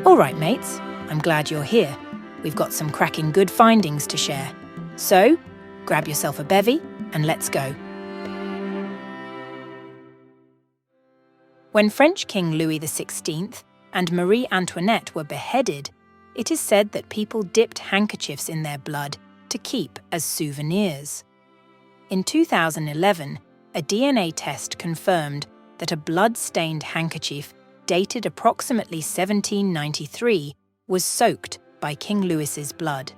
All right, mates, I'm glad you're here. We've got some cracking good findings to share. So, grab yourself a bevy and let's go. When French King Louis XVI and Marie Antoinette were beheaded, it is said that people dipped handkerchiefs in their blood to keep as souvenirs. In 2011, a DNA test confirmed that a blood-stained handkerchief dated approximately 1793 was soaked by King Louis's blood.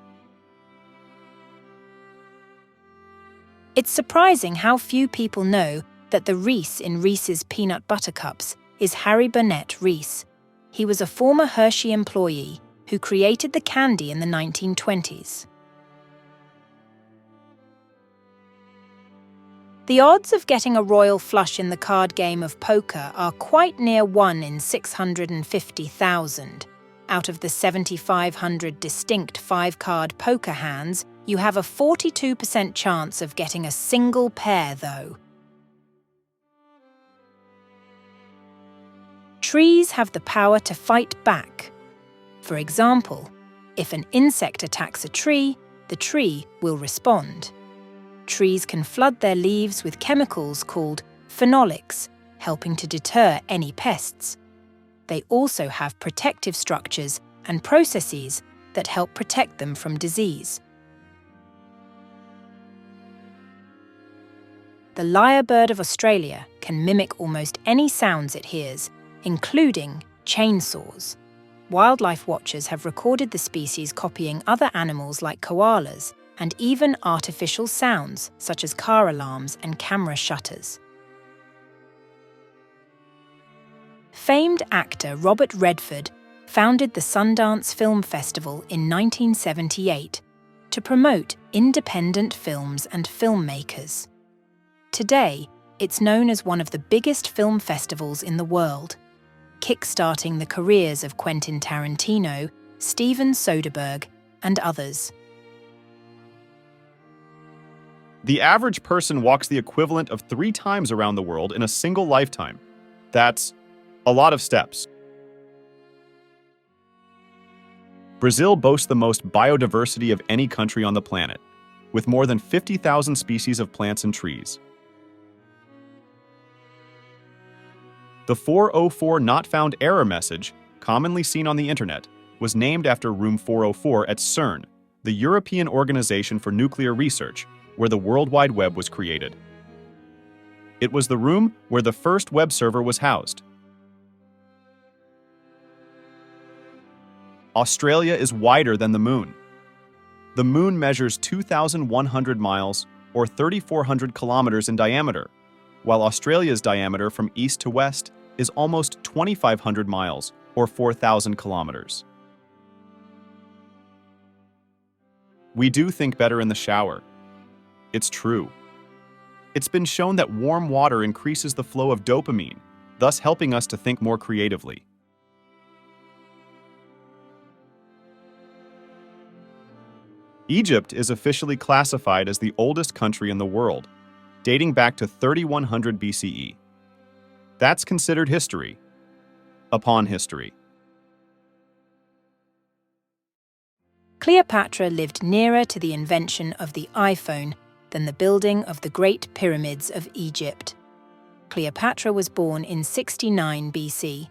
It's surprising how few people know that the Reese in Reese's peanut butter cups is Harry Burnett Reese. He was a former Hershey employee who created the candy in the 1920s. The odds of getting a royal flush in the card game of poker are quite near 1 in 650,000. Out of the 7,500 distinct 5-card poker hands, you have a 42% chance of getting a single pair, though. Trees have the power to fight back. For example, if an insect attacks a tree, the tree will respond. Trees can flood their leaves with chemicals called phenolics, helping to deter any pests. They also have protective structures and processes that help protect them from disease. The lyrebird of Australia can mimic almost any sounds it hears, including chainsaws. Wildlife watchers have recorded the species copying other animals like koalas, and even artificial sounds such as car alarms and camera shutters. Famed actor Robert Redford founded the Sundance Film Festival in 1978 to promote independent films and filmmakers. Today, it's known as one of the biggest film festivals in the world, kickstarting the careers of Quentin Tarantino, Steven Soderbergh, and others. The average person walks the equivalent of 3 times around the world in a single lifetime. That's a lot of steps. Brazil boasts the most biodiversity of any country on the planet, with more than 50,000 species of plants and trees. The 404 not found error message, commonly seen on the internet, was named after room 404 at CERN, the European Organization for Nuclear Research, where the World Wide Web was created. It was the room where the first web server was housed. Australia is wider than the Moon. The Moon measures 2,100 miles, or 3,400 kilometers in diameter, while Australia's diameter from east to west is almost 2,500 miles, or 4,000 kilometers. We do think better in the shower. It's true. It's been shown that warm water increases the flow of dopamine, thus helping us to think more creatively. Egypt is officially classified as the oldest country in the world, dating back to 3100 BCE. That's considered history upon history. Cleopatra lived nearer to the invention of the iPhone than the building of the Great Pyramids of Egypt. Cleopatra was born in 69 BC.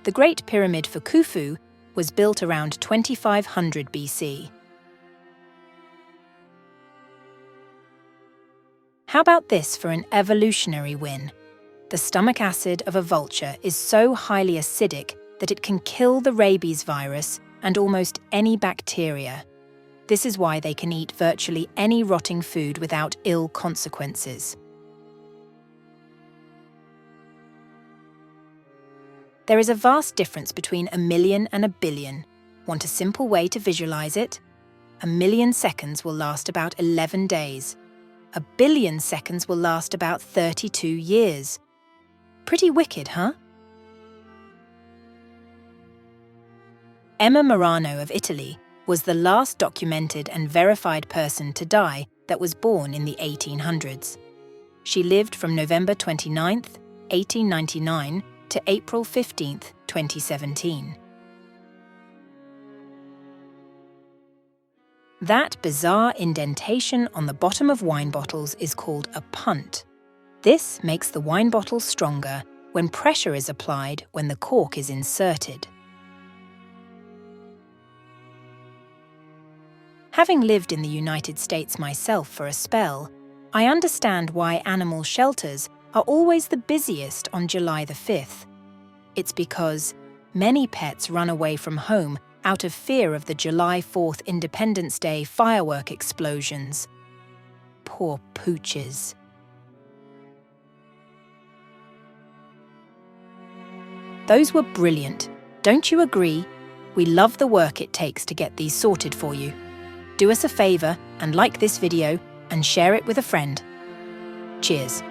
The Great Pyramid for Khufu was built around 2500 BC. How about this for an evolutionary win? The stomach acid of a vulture is so highly acidic that it can kill the rabies virus and almost any bacteria. This is why they can eat virtually any rotting food without ill consequences. There is a vast difference between a million and a billion. Want a simple way to visualize it? A million seconds will last about 11 days. A billion seconds will last about 32 years. Pretty wicked, huh? Emma Marano of Italy was the last documented and verified person to die that was born in the 1800s. She lived from November 29th, 1899 to April 15th, 2017. That bizarre indentation on the bottom of wine bottles is called a punt. This makes the wine bottle stronger when pressure is applied when the cork is inserted. Having lived in the United States myself for a spell, I understand why animal shelters are always the busiest on July the 5th. It's because many pets run away from home out of fear of the July 4th Independence Day firework explosions. Poor pooches. Those were brilliant. Don't you agree? We love the work it takes to get these sorted for you. Do us a favor and like this video and share it with a friend. Cheers.